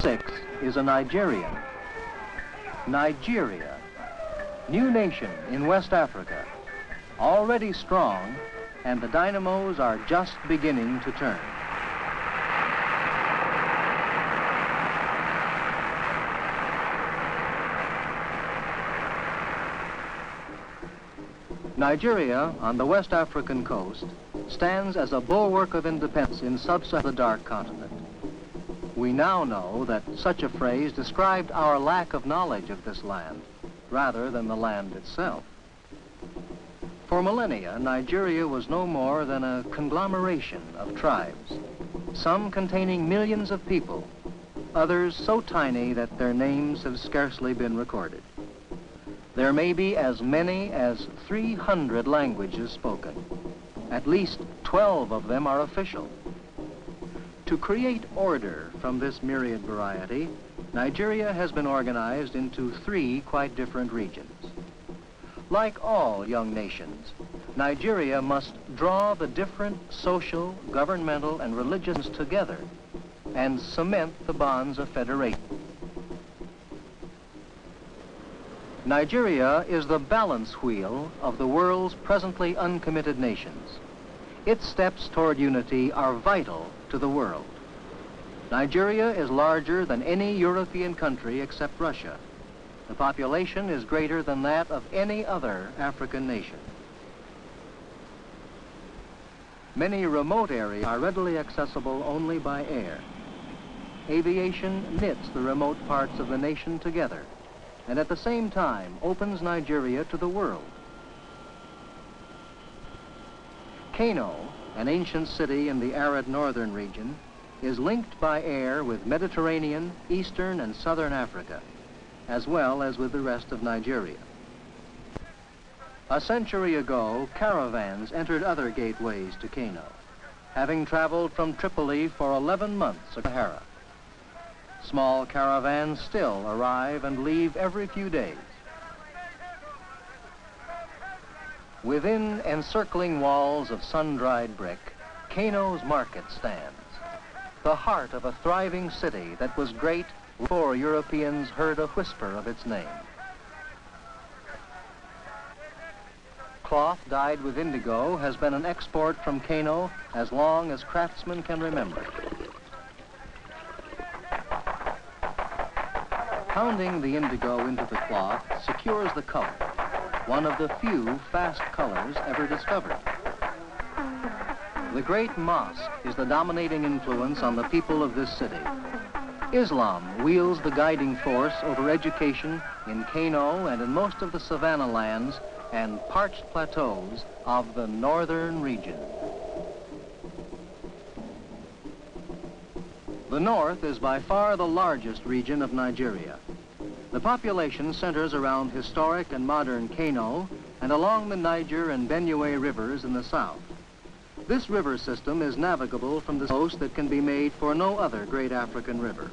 Six is a Nigerian. Nigeria, new nation in West Africa, already strong, and the dynamos are just beginning to turn. Nigeria, on the West African coast, stands as a bulwark of independence in sub-Saharan dark continent. We now know that such a phrase described our lack of knowledge of this land, rather than the land itself. For millennia, Nigeria was no more than a conglomeration of tribes, some containing millions of people, others so tiny that their names have scarcely been recorded. There may be as many as 300 languages spoken. At least 12 of them are official. To create order from this myriad variety, Nigeria has been organized into 3 quite different regions. Like all young nations, Nigeria must draw the different social, governmental, and religions together and cement the bonds of federation. Nigeria is the balance wheel of the world's presently uncommitted nations. Its steps toward unity are vital to the world. Nigeria is larger than any European country except Russia. The population is greater than that of any other African nation. Many remote areas are readily accessible only by air. Aviation knits the remote parts of the nation together, and at the same time opens Nigeria to the world. Kano, an ancient city in the arid northern region, is linked by air with Mediterranean, Eastern, and Southern Africa, as well as with the rest of Nigeria. A century ago, caravans entered other gateways to Kano, having traveled from Tripoli for 11 months to Sahara. Small caravans still arrive and leave every few days. Within encircling walls of sun-dried brick, Kano's market stands, the heart of a thriving city that was great before Europeans heard a whisper of its name. Cloth dyed with indigo has been an export from Kano as long as craftsmen can remember. Pounding the indigo into the cloth secures the color, one of the few fast colors ever discovered. The great mosque is the dominating influence on the people of this city. Islam wields the guiding force over education in Kano and in most of the savanna lands and parched plateaus of the northern region. The north is by far the largest region of Nigeria. The population centers around historic and modern Kano and along the Niger and Benue rivers in the south. This river system is navigable from the coast that can be made for no other great African river.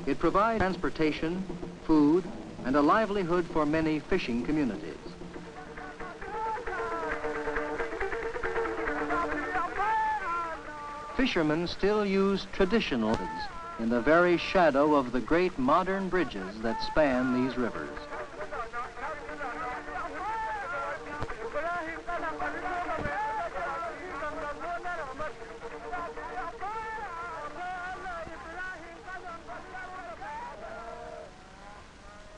It provides transportation, food, and a livelihood for many fishing communities. Fishermen still use traditional methods in the very shadow of the great modern bridges that span these rivers.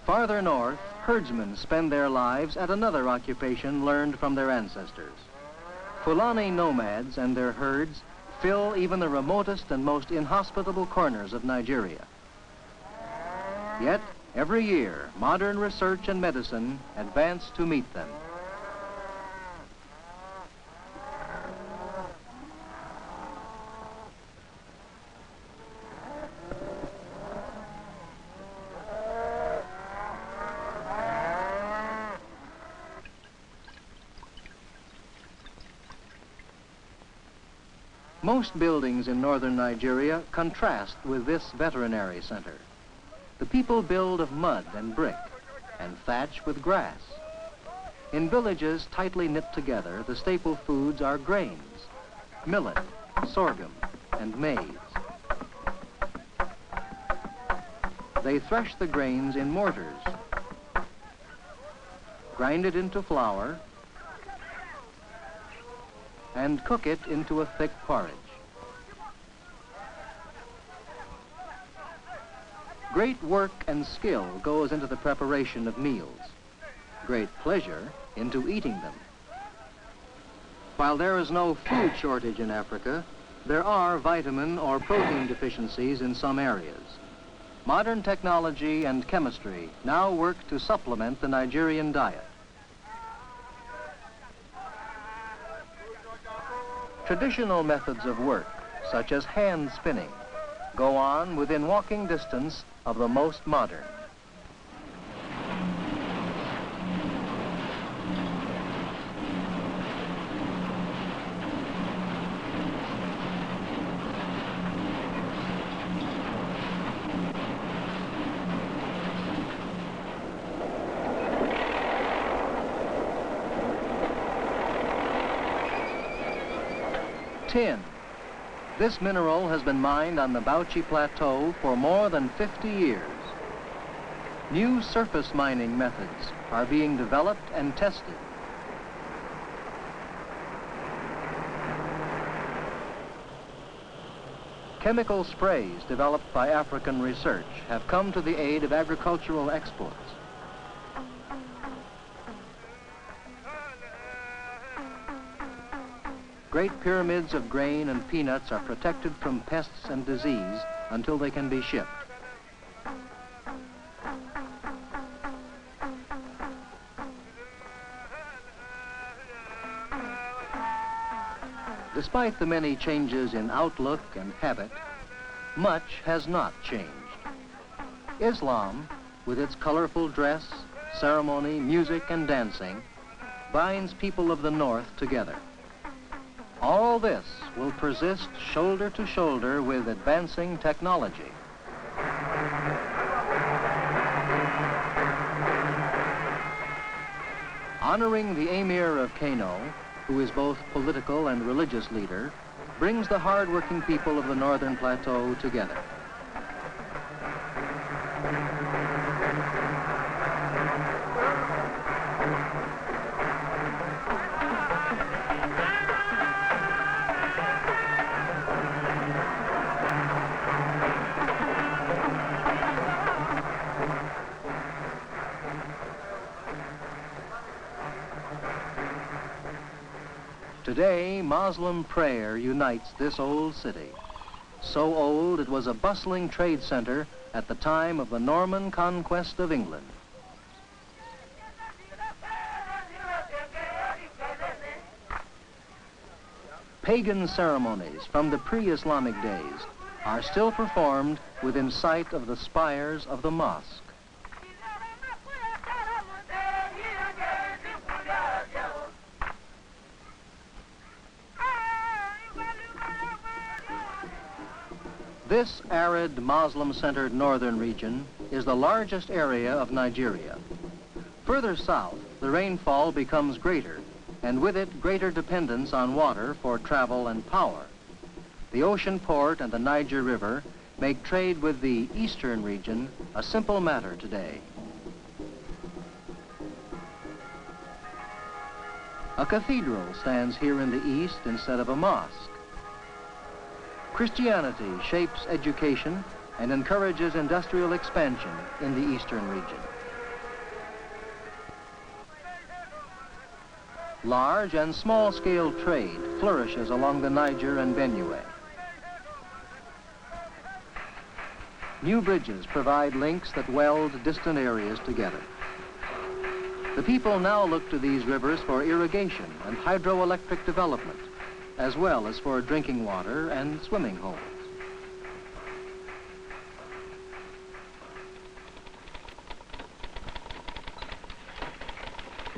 Farther north, herdsmen spend their lives at another occupation learned from their ancestors. Fulani nomads and their herds fill even the remotest and most inhospitable corners of Nigeria. Yet, every year, modern research and medicine advance to meet them. Most buildings in northern Nigeria contrast with this veterinary center. The people build of mud and brick and thatch with grass. In villages tightly knit together, the staple foods are grains, millet, sorghum, and maize. They thresh the grains in mortars, grind it into flour, and cook it into a thick porridge. Great work and skill goes into the preparation of meals, great pleasure into eating them. While there is no food shortage in Africa, there are vitamin or protein deficiencies in some areas. Modern technology and chemistry now work to supplement the Nigerian diet. Traditional methods of work, such as hand spinning, go on within walking distance of the most modern. Tin. This mineral has been mined on the Bauchi Plateau for more than 50 years. New surface mining methods are being developed and tested. Chemical sprays developed by African research have come to the aid of agricultural exports. Great pyramids of grain and peanuts are protected from pests and disease until they can be shipped. Despite the many changes in outlook and habit, much has not changed. Islam, with its colorful dress, ceremony, music, and dancing, binds people of the North together. All this will persist shoulder to shoulder with advancing technology. Honoring the Emir of Kano, who is both political and religious leader, brings the hard-working people of the Northern Plateau together. Today, Muslim prayer unites this old city. So old it was a bustling trade center at the time of the Norman conquest of England. Pagan ceremonies from the pre-Islamic days are still performed within sight of the spires of the mosque. This arid, Muslim-centered northern region is the largest area of Nigeria. Further south, the rainfall becomes greater, and with it, greater dependence on water for travel and power. The ocean port and the Niger River make trade with the eastern region a simple matter today. A cathedral stands here in the east instead of a mosque. Christianity shapes education and encourages industrial expansion in the eastern region. Large and small-scale trade flourishes along the Niger and Benue. New bridges provide links that weld distant areas together. The people now look to these rivers for irrigation and hydroelectric development, as well as for drinking water and swimming holes.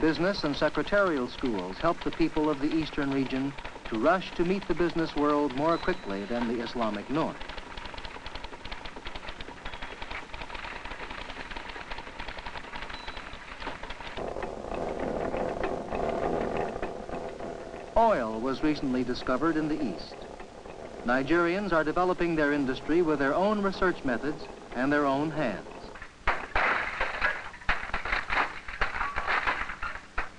Business and secretarial schools help the people of the eastern region to rush to meet the business world more quickly than the Islamic North. Oil was recently discovered in the East. Nigerians are developing their industry with their own research methods and their own hands.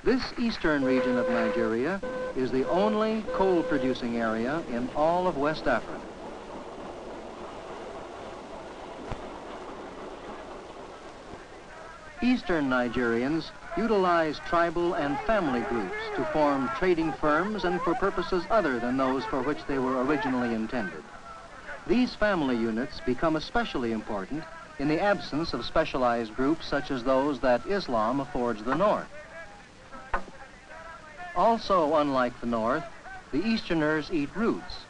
This eastern region of Nigeria is the only coal-producing area in all of West Africa. Eastern Nigerians utilize tribal and family groups to form trading firms and for purposes other than those for which they were originally intended. These family units become especially important in the absence of specialized groups such as those that Islam affords the North. Also, unlike the North, the Easterners eat roots,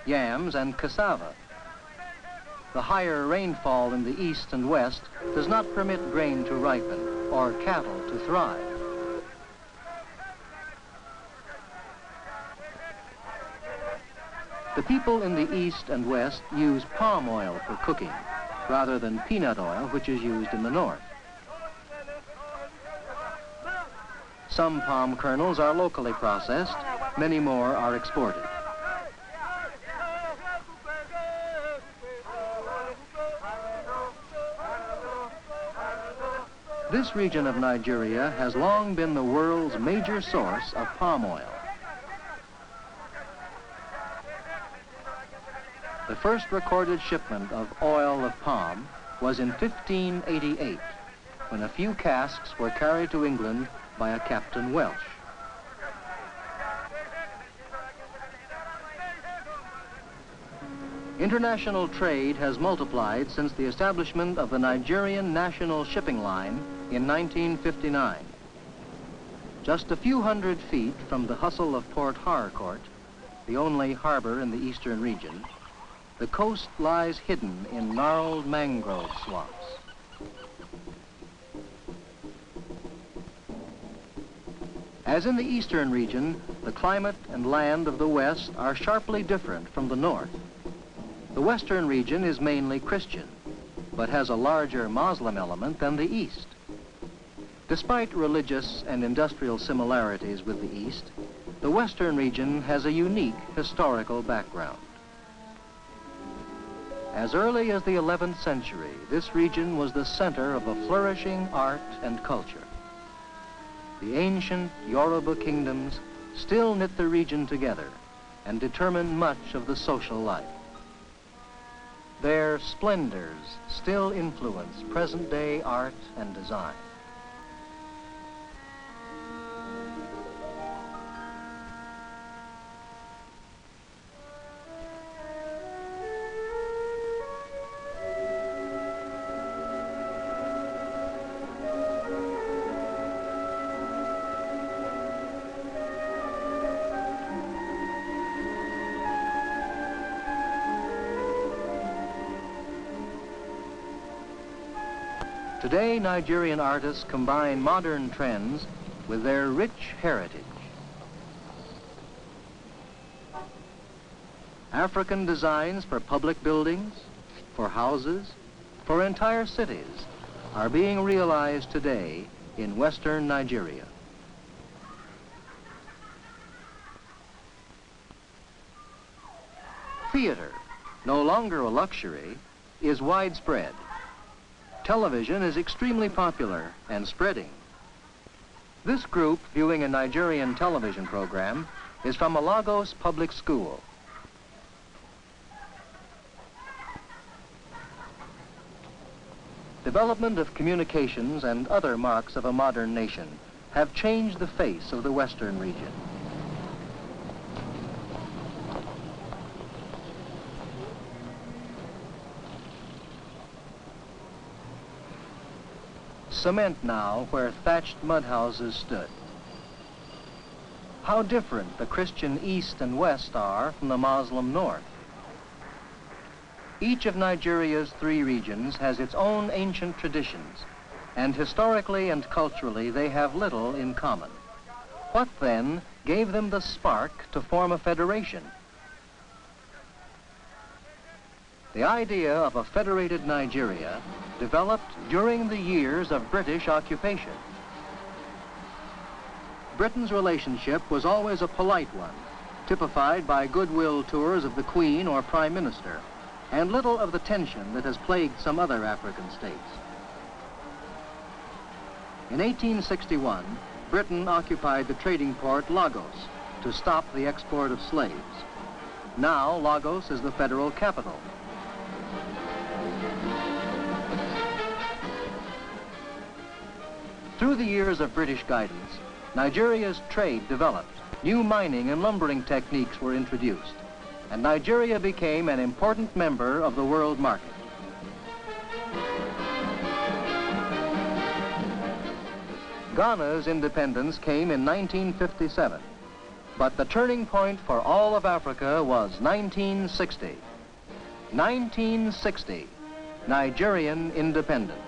yams, and cassava. The higher rainfall in the East and West does not permit grain to ripen or cattle to thrive. The people in the East and West use palm oil for cooking rather than peanut oil, which is used in the North. Some palm kernels are locally processed, many more are exported. This region of Nigeria has long been the world's major source of palm oil. The first recorded shipment of oil of palm was in 1588, when a few casks were carried to England by a Captain Welsh. International trade has multiplied since the establishment of the Nigerian National Shipping Line in 1959. Just a few hundred feet from the hustle of Port Harcourt, the only harbor in the eastern region, the coast lies hidden in gnarled mangrove swamps. As in the eastern region, the climate and land of the West are sharply different from the North. The western region is mainly Christian, but has a larger Muslim element than the East. Despite religious and industrial similarities with the East, the western region has a unique historical background. As early as the 11th century, this region was the center of a flourishing art and culture. The ancient Yoruba kingdoms still knit the region together and determine much of the social life. Their splendors still influence present-day art and design. Today, Nigerian artists combine modern trends with their rich heritage. African designs for public buildings, for houses, for entire cities are being realized today in western Nigeria. Theater, no longer a luxury, is widespread. Television is extremely popular and spreading. This group viewing a Nigerian television program is from a Lagos public school. Development of communications and other marks of a modern nation have changed the face of the western region. Cement now where thatched mud houses stood. How different the Christian East and West are from the Muslim North. Each of Nigeria's three regions has its own ancient traditions, and historically and culturally they have little in common. What then gave them the spark to form a federation? The idea of a federated Nigeria developed during the years of British occupation. Britain's relationship was always a polite one, typified by goodwill tours of the Queen or Prime Minister, and little of the tension that has plagued some other African states. In 1861, Britain occupied the trading port Lagos to stop the export of slaves. Now, Lagos is the federal capital. Through the years of British guidance, Nigeria's trade developed. New mining and lumbering techniques were introduced, and Nigeria became an important member of the world market. Ghana's independence came in 1957, but the turning point for all of Africa was 1960. 1960, Nigerian independence.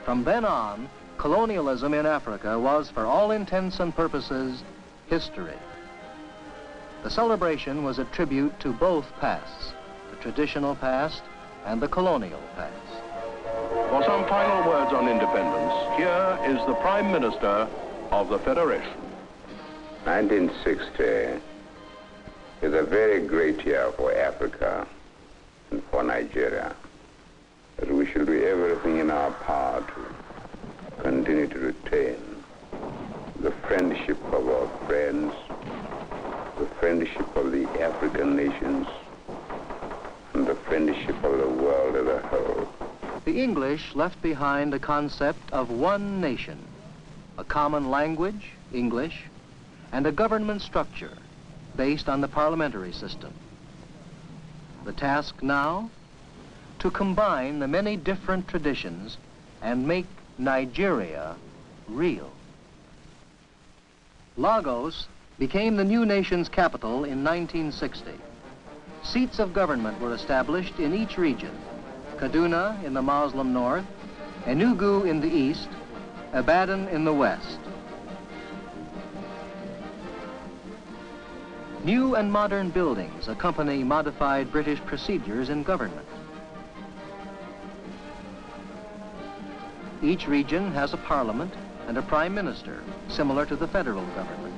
From then on, colonialism in Africa was, for all intents and purposes, history. The celebration was a tribute to both pasts, the traditional past and the colonial past. For some final words on independence, here is the Prime Minister of the Federation. 1960 is a very great year for Africa and for Nigeria. That we should do everything in our power to continue to retain the friendship of our friends, the friendship of the African nations, and the friendship of the world as a whole. The English left behind a concept of one nation, a common language, English, and a government structure based on the parliamentary system. The task now? To combine the many different traditions and make Nigeria real. Lagos became the new nation's capital in 1960. Seats of government were established in each region: Kaduna in the Muslim north, Enugu in the east, Ibadan in the west. New and modern buildings accompany modified British procedures in government. Each region has a parliament and a prime minister, similar to the federal government.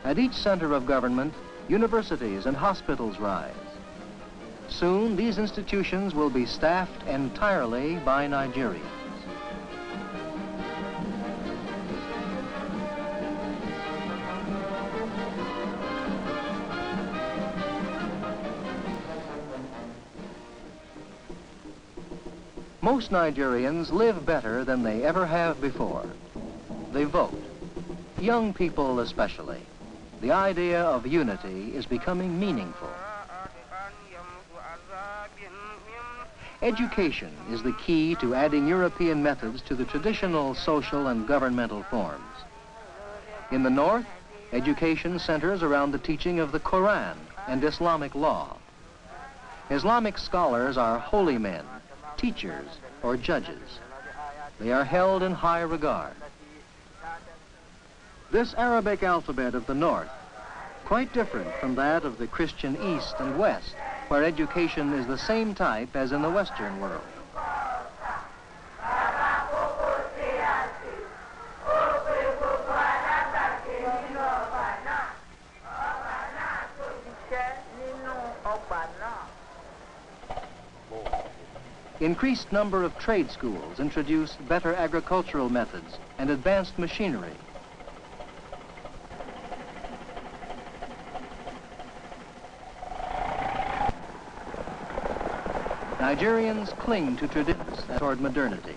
At each center of government, universities and hospitals rise. Soon, these institutions will be staffed entirely by Nigerians. Most Nigerians live better than they ever have before. They vote, young people especially. The idea of unity is becoming meaningful. Education is the key to adding European methods to the traditional social and governmental forms. In the North, education centers around the teaching of the Quran and Islamic law. Islamic scholars are holy men, teachers, or judges. They are held in high regard. This Arabic alphabet of the North, quite different from that of the Christian East and West, where education is the same type as in the Western world. Increased number of trade schools introduce better agricultural methods and advanced machinery. Nigerians cling to traditions toward modernity.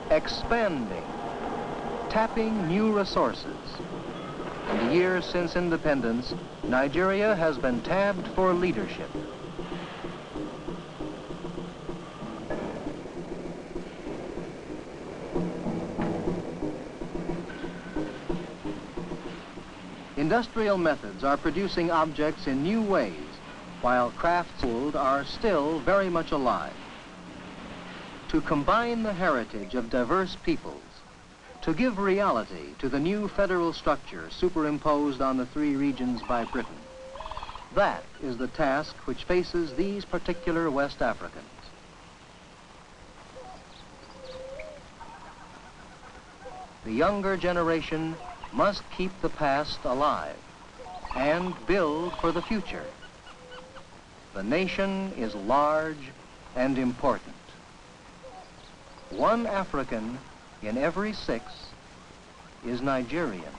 Expanding, tapping new resources. In the years since independence, Nigeria has been tabbed for leadership. Industrial methods are producing objects in new ways, while crafts are still very much alive. To combine the heritage of diverse peoples, to give reality to the new federal structure superimposed on the three regions by Britain, that is the task which faces these particular West Africans. The younger generation must keep the past alive and build for the future. The nation is large and important. One African in every 6 is Nigerian.